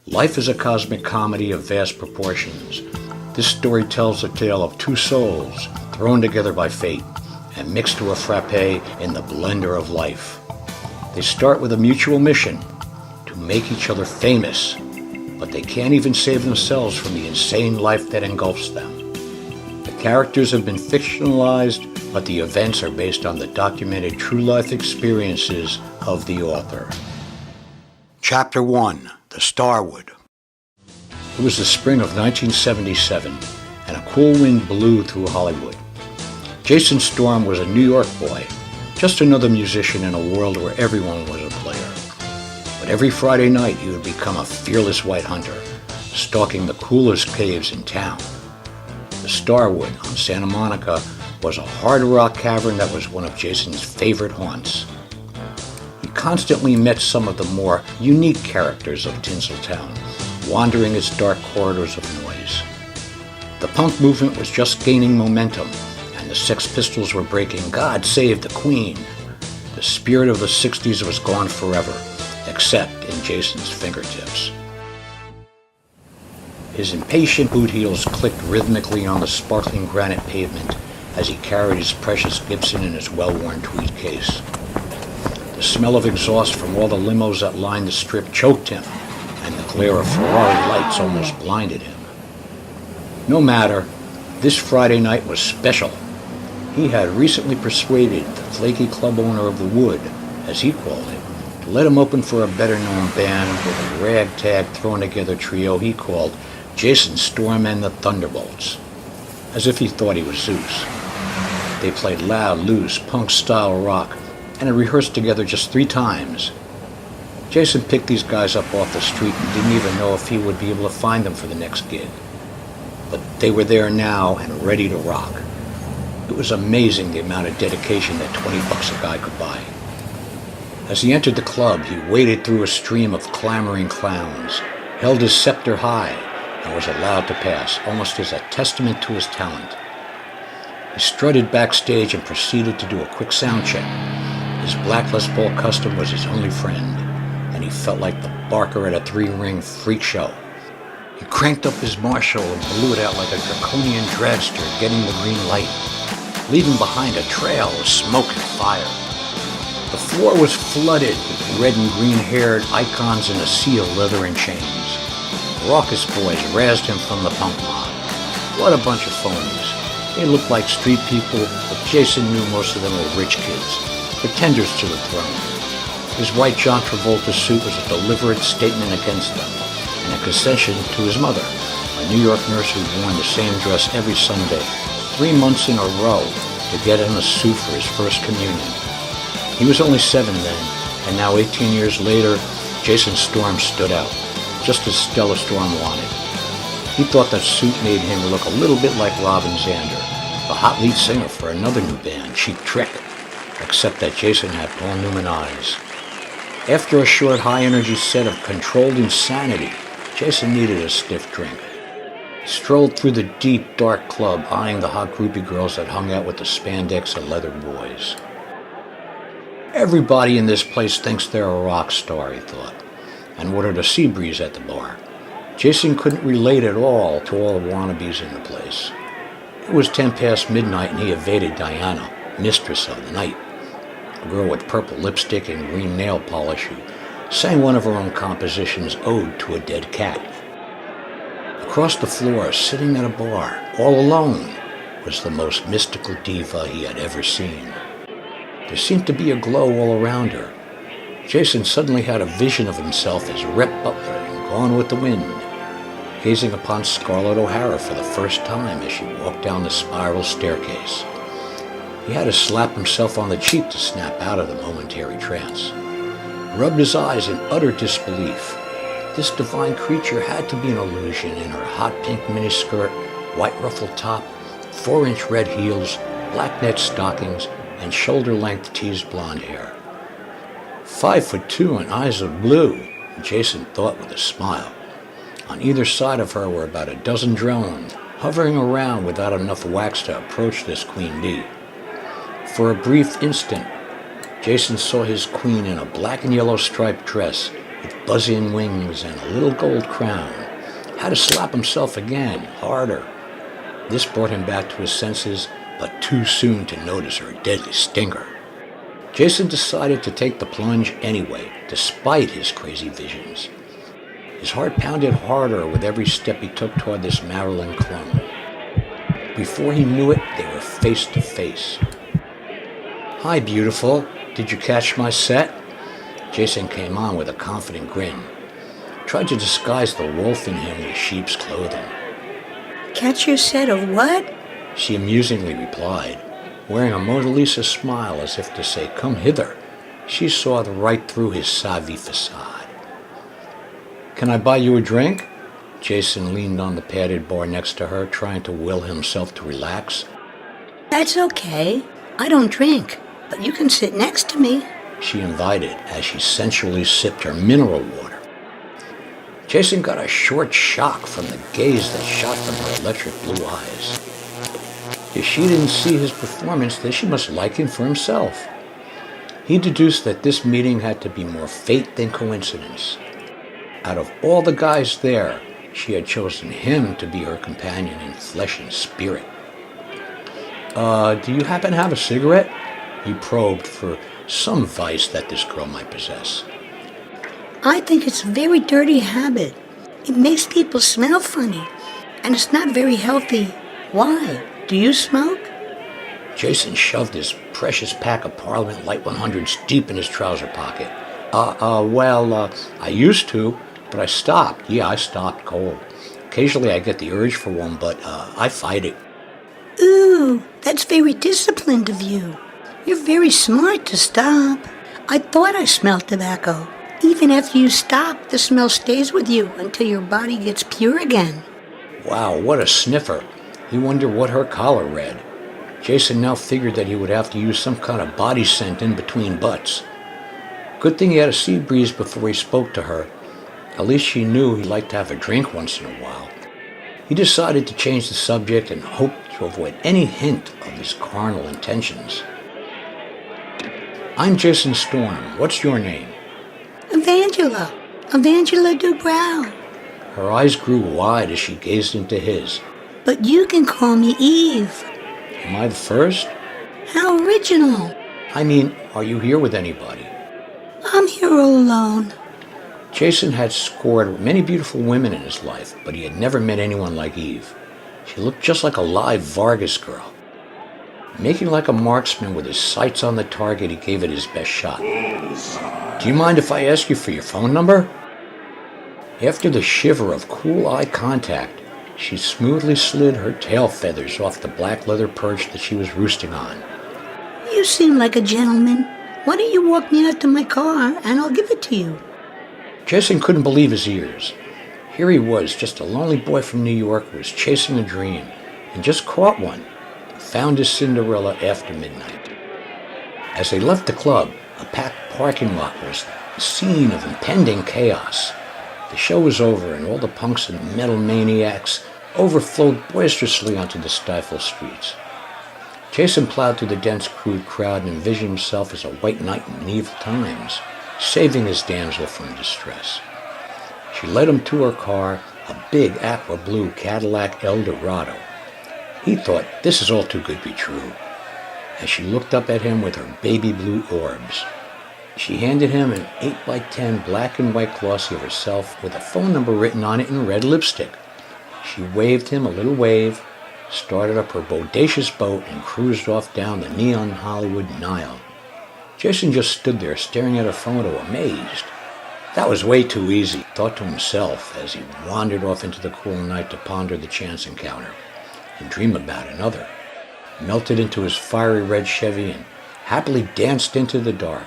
Life is a cosmic comedy of vast proportions. This story tells the tale of two souls thrown together by fate and mixed to a frappe in the blender of life. They start with a mutual mission to make each other famous, but they can't even save themselves from the insane life that engulfs them. The characters have been fictionalized, but the events are based on the documented true life experiences of the author. Chapter 1. The Starwood. It was the spring of 1977, and a cool wind blew through Hollywood. Jason Storm was a New York boy, just another musician in a world where everyone was a player. But every Friday night he would become a fearless white hunter, stalking the coolest caves in town. The Starwood on Santa Monica was a hard rock cavern that was one of Jason's favorite haunts. He constantly met some of the more unique characters of Tinseltown, wandering its dark corridors of noise. The punk movement was just gaining momentum, and the Sex Pistols were breaking "God Save the Queen." The spirit of the 60s was gone forever, except in Jason's fingertips. His impatient boot heels clicked rhythmically on the sparkling granite pavement as he carried his precious Gibson in his well-worn tweed case. The smell of exhaust from all the limos that lined the strip choked him, and the glare of Ferrari lights almost blinded him. No matter, this Friday night was special. He had recently persuaded the flaky club owner of the Wood, as he called it, to let him open for a better-known band with a ragtag thrown-together trio he called Jason Storm and the Thunderbolts, as if he thought he was Zeus. They played loud, loose, punk-style rock, and had rehearsed together just 3 times. Jason picked these guys up off the street and didn't even know if he would be able to find them for the next gig. But they were there now and ready to rock. It was amazing the amount of dedication that $20 a guy could buy. As he entered the club, he waded through a stream of clamoring clowns, held his scepter high, and was allowed to pass, almost as a testament to his talent. He strutted backstage and proceeded to do a quick sound check. His black Les Paul Custom was his only friend, and he felt like the barker at a 3-ring freak show. He cranked up his Marshall and blew it out like a draconian dragster getting the green light, leaving behind a trail of smoke and fire. The floor was flooded with red and green-haired icons in a sea of leather and chains. Raucous boys razzed him from the punk mob. What a bunch of phonies. They looked like street people, but Jason knew most of them were rich kids, pretenders to the throne. His white John Travolta suit was a deliberate statement against them, and a concession to his mother, a New York nurse who'd worn the same dress every Sunday, 3 months in a row, to get him a suit for his first communion. He was only 7 then, and now 18 years later, Jason Storm stood out, just as Stella Storm wanted. He thought that suit made him look a little bit like Robin Zander, the hot lead singer for another new band, Cheap Trick, except that Jason had Paul Newman eyes. After a short high-energy set of controlled insanity, Jason needed a stiff drink. He strolled through the deep, dark club, eyeing the hot groupie girls that hung out with the spandex and leather boys. Everybody in this place thinks they're a rock star, he thought, and wanted a sea breeze at the bar. Jason couldn't relate at all to all the wannabes in the place. It was 10 past midnight and he evaded Diana, mistress of the night, a girl with purple lipstick and green nail polish who sang one of her own compositions, Ode to a Dead Cat. Across the floor, sitting at a bar, all alone, was the most mystical diva he had ever seen. There seemed to be a glow all around her. Jason suddenly had a vision of himself as Rhett Butler in Gone with the Wind, gazing upon Scarlett O'Hara for the first time as she walked down the spiral staircase. He had to slap himself on the cheek to snap out of the momentary trance. He rubbed his eyes in utter disbelief. This divine creature had to be an illusion in her hot pink miniskirt, white ruffled top, 4-inch red heels, black net stockings, and shoulder-length teased blonde hair. 5'2" and eyes of blue, Jason thought with a smile. On either side of her were about a dozen drones, hovering around without enough wax to approach this queen bee. For a brief instant, Jason saw his queen in a black and yellow striped dress with buzzing wings and a little gold crown, had to slap himself again, harder. This brought him back to his senses, but too soon to notice her deadly stinger. Jason decided to take the plunge anyway, despite his crazy visions. His heart pounded harder with every step he took toward this Marilyn clone. Before he knew it, they were face to face. "Hi, beautiful. Did you catch my set?" Jason came on with a confident grin. Tried to disguise the wolf in him with sheep's clothing. "Catch your set of what?" She amusingly replied, wearing a Mona Lisa smile as if to say, "Come hither." She saw right through his savvy facade. "Can I buy you a drink?" Jason leaned on the padded bar next to her, trying to will himself to relax. "That's okay. I don't drink, but you can sit next to me," she invited as she sensually sipped her mineral water. Jason got a short shock from the gaze that shot from her electric blue eyes. If she didn't see his performance, then she must like him for himself. He deduced that this meeting had to be more fate than coincidence. Out of all the guys there, she had chosen him to be her companion in flesh and spirit. Do you happen to have a cigarette?" He probed for some vice that this girl might possess. "I think it's a very dirty habit. It makes people smell funny, and it's not very healthy. Why? Do you smoke?" Jason shoved his precious pack of Parliament Light 100s deep in his trouser pocket. I used to, but I stopped. Yeah, I stopped cold. Occasionally I get the urge for one, but I fight it." "Ooh, that's very disciplined of you. You're very smart to stop. I thought I smelled tobacco. Even after you stop, the smell stays with you until your body gets pure again." Wow, what a sniffer. He wondered what her collar read. Jason now figured that he would have to use some kind of body scent in between butts. Good thing he had a sea breeze before he spoke to her. At least she knew he liked to have a drink once in a while. He decided to change the subject and hoped to avoid any hint of his carnal intentions. "I'm Jason Storm. What's your name?" Evangela Dubrow. Her eyes grew wide as she gazed into his. "But you can call me Eve." "Am I the first?" "How original." "I mean, are you here with anybody?" "I'm here all alone." Jason had scored many beautiful women in his life, but he had never met anyone like Eve. She looked just like a live Vargas girl. Making like a marksman with his sights on the target, he gave it his best shot. "Do you mind if I ask you for your phone number?" After the shiver of cool eye contact, she smoothly slid her tail feathers off the black leather perch that she was roosting on. "You seem like a gentleman. Why don't you walk me out to my car and I'll give it to you?" Jason couldn't believe his ears. Here he was, just a lonely boy from New York who was chasing a dream, and just caught one. Found his Cinderella after midnight. As they left the club, a packed parking lot was the scene of impending chaos. The show was over, and all the punks and metal maniacs overflowed boisterously onto the stifled streets. Jason plowed through the dense, crude crowd and envisioned himself as a white knight in medieval times, saving his damsel from distress. She led him to her car, a big aqua blue Cadillac Eldorado. He thought, this is all too good to be true, as she looked up at him with her baby blue orbs. She handed him an 8x10 black and white glossy of herself with a phone number written on it in red lipstick. She waved him a little wave, started up her bodacious boat, and cruised off down the neon Hollywood Nile. Jason just stood there staring at her photo, amazed. That was way too easy, he thought to himself as he wandered off into the cool night to ponder the chance encounter and dream about another. Melted into his fiery red Chevy and happily danced into the dark.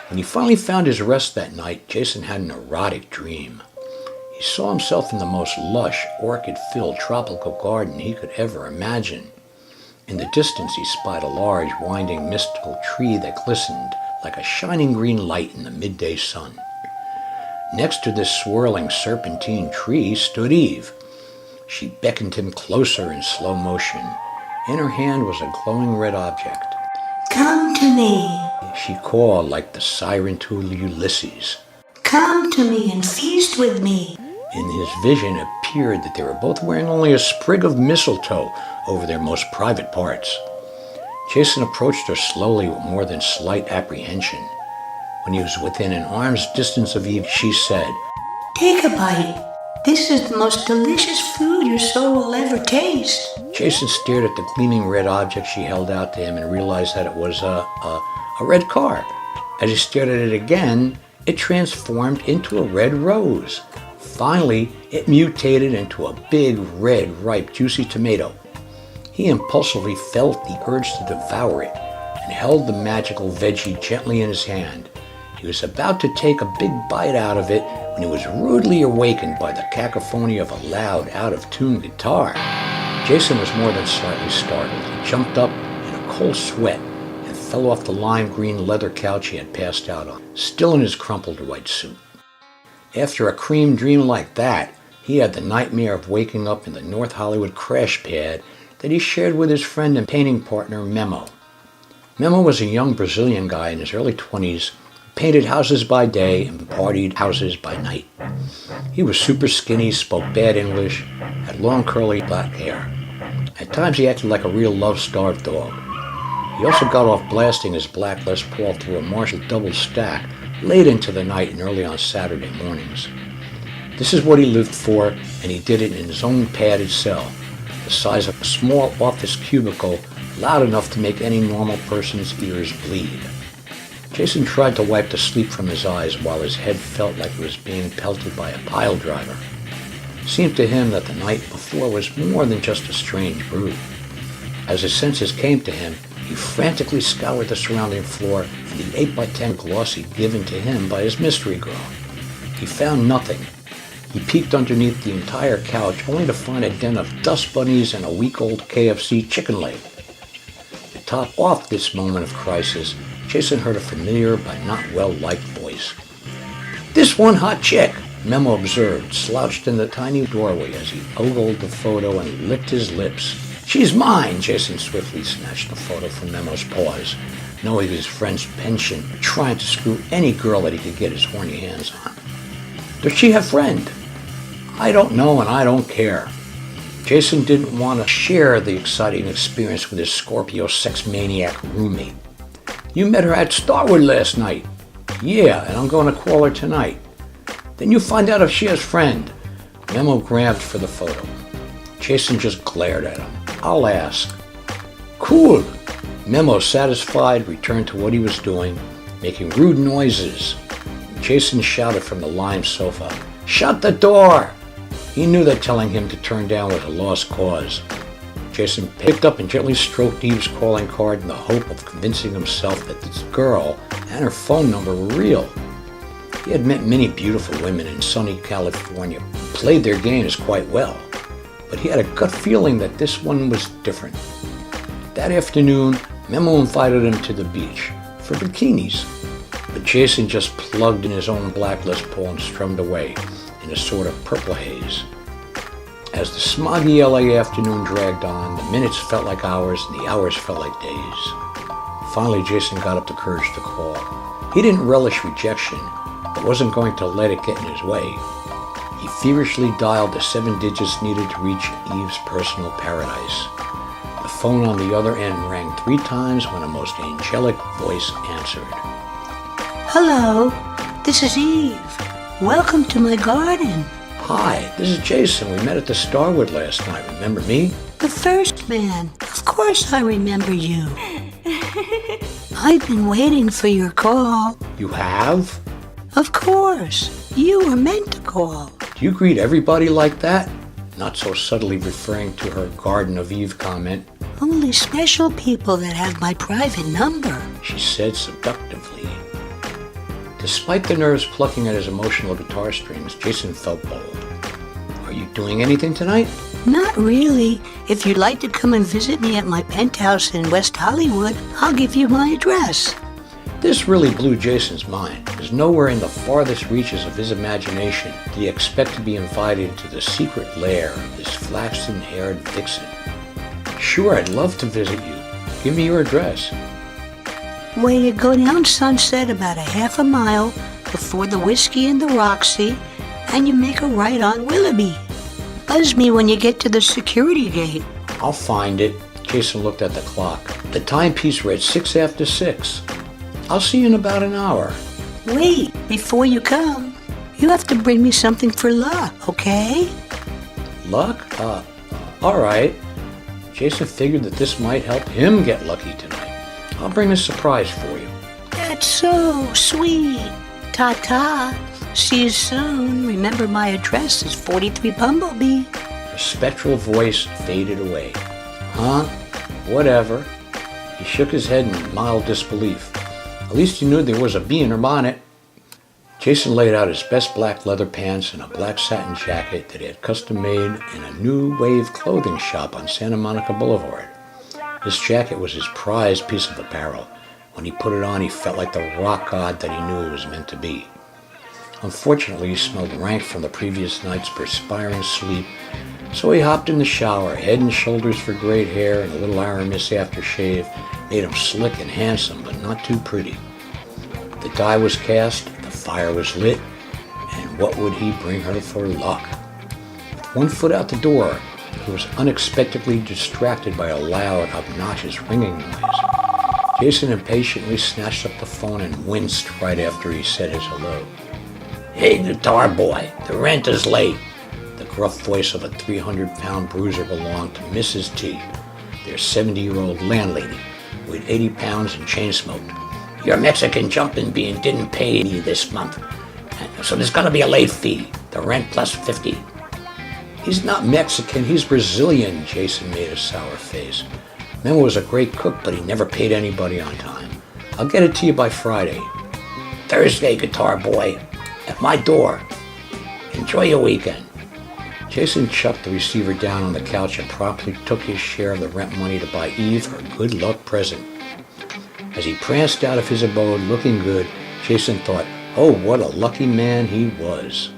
When he finally found his rest that night, Jason had an erotic dream. He saw himself in the most lush, orchid-filled tropical garden he could ever imagine. In the distance he spied a large, winding, mystical tree that glistened like a shining green light in the midday sun. Next to this swirling serpentine tree stood Eve. She beckoned him closer in slow motion. In her hand was a glowing red object. "Come to me." She called like the siren to Ulysses. Come to me and feast with me. In his vision, it appeared that they were both wearing only a sprig of mistletoe over their most private parts. Jason approached her slowly with more than slight apprehension. When he was within an arm's distance of Eve, she said, Take a bite. This is the most delicious food your soul will ever taste. Jason stared at the gleaming red object she held out to him and realized that it was a red car. As he stared at it again, it transformed into a red rose. Finally, it mutated into a big, red, ripe, juicy tomato. He impulsively felt the urge to devour it and held the magical veggie gently in his hand. He was about to take a big bite out of it when he was rudely awakened by the cacophony of a loud, out-of-tune guitar. Jason was more than slightly startled. He jumped up in a cold sweat and fell off the lime green leather couch he had passed out on, still in his crumpled white suit. After a cream dream like that, he had the nightmare of waking up in the North Hollywood crash pad that he shared with his friend and painting partner, Memo. Memo was a young Brazilian guy in his early 20s who painted houses by day and partied houses by night. He was super skinny, spoke bad English, had long curly black hair. At times he acted like a real love-starved dog. He also got off blasting his black Les Paul through a Marshall double stack late into the night and early on Saturday mornings. This is what he lived for, and he did it in his own padded cell, the size of a small office cubicle, loud enough to make any normal person's ears bleed. Jason tried to wipe the sleep from his eyes while his head felt like it was being pelted by a pile driver. It seemed to him that the night before was more than just a strange brood. As his senses came to him, he frantically scoured the surrounding floor for the 8x10 glossy given to him by his mystery girl. He found nothing. He peeked underneath the entire couch only to find a den of dust bunnies and a week-old KFC chicken leg. To top off this moment of crisis, Jason heard a familiar but not well-liked voice. "This one hot chick," Memo observed, slouched in the tiny doorway as he ogled the photo and licked his lips. "She's mine," Jason swiftly snatched the photo from Memo's paws, knowing his friend's penchant for trying to screw any girl that he could get his horny hands on. "Does she have friend?" "I don't know and I don't care." Jason didn't want to share the exciting experience with his Scorpio sex maniac roommate. "You met her at Starwood last night." "Yeah, and I'm going to call her tonight." "Then you find out if she has friend." Memo grabbed for the photo. Jason just glared at him. "I'll ask." "Cool." Memo, satisfied, returned to what he was doing, making rude noises. Jason shouted from the lime sofa, "Shut the door!" He knew that telling him to turn down was a lost cause. Jason picked up and gently stroked Eve's calling card in the hope of convincing himself that this girl and her phone number were real. He had met many beautiful women in sunny California who played their games quite well, but he had a gut feeling that this one was different. That afternoon, Memo invited him to the beach for bikinis, but Jason just plugged in his own black Les Paul and strummed away in a sort of purple haze. As the smoggy LA afternoon dragged on, the minutes felt like hours and the hours felt like days. Finally, Jason got up the courage to call. He didn't relish rejection, but wasn't going to let it get in his way. He feverishly dialed the 7 digits needed to reach Eve's personal paradise. The phone on the other end rang 3 times when a most angelic voice answered. Hello, this is Eve. Welcome to my garden. "Hi, this is Jason. We met at the Starwood last night. Remember me?" The first man. Of course I remember you. I've been waiting for your call. "You have? Of course. You were meant to call. Do you greet everybody like that?" Not so subtly referring to her Garden of Eve comment. Only special people that have my private number. She said seductively. Despite the nerves plucking at his emotional guitar strings, Jason felt bold. "Are you doing anything tonight?" Not really. If you'd like to come and visit me at my penthouse in West Hollywood, I'll give you my address. This really blew Jason's mind, as nowhere in the farthest reaches of his imagination did he expect to be invited into the secret lair of this flaxen-haired vixen. "Sure, I'd love to visit you. Give me your address." Way to go down Sunset about a half a mile, before the Whiskey and the Roxy, and you make a right on Willoughby. Buzz me when you get to the security gate. I'll find it. Jason looked at the clock. The timepiece read 6 after 6. I'll see you in about an hour. Wait, before you come, you have to bring me something for luck, okay? Luck? All right. Jason figured that this might help him get lucky tonight. I'll bring a surprise for you. That's so sweet. Ta-ta. See you soon. Remember, my address is 43 Bumblebee. The spectral voice faded away. Huh? Whatever. He shook his head in mild disbelief. At least he knew there was a bee in her bonnet. Jason laid out his best black leather pants and a black satin jacket that he had custom made in a New Wave clothing shop on Santa Monica Boulevard. This jacket was his prized piece of apparel. When he put it on, he felt like the rock god that he knew he was meant to be. Unfortunately, he smelled rank from the previous night's perspiring sleep, so he hopped in the shower. Head and shoulders for great hair and a little Aramis aftershave made him slick and handsome, but not too pretty. The die was cast, the fire was lit, and what would he bring her for luck? With one foot out the door, he was unexpectedly distracted by a loud, obnoxious ringing noise. Jason impatiently snatched up the phone and winced right after he said his hello. "Hey, guitar boy, the rent is late." The gruff voice of a 300-pound bruiser belonged to Mrs. T, their 70-year-old landlady, who had 80 pounds and chain-smoked. "Your Mexican jumping bean didn't pay me this month, so there's gonna be a late fee. The rent plus 50. "He's not Mexican, he's Brazilian," Jason made a sour face. Memo was a great cook, but he never paid anybody on time. "I'll get it to you by Friday." "Thursday, guitar boy, at my door. Enjoy your weekend." Jason chucked the receiver down on the couch and promptly took his share of the rent money to buy Eve her good luck present. As he pranced out of his abode looking good, Jason thought, oh, what a lucky man he was.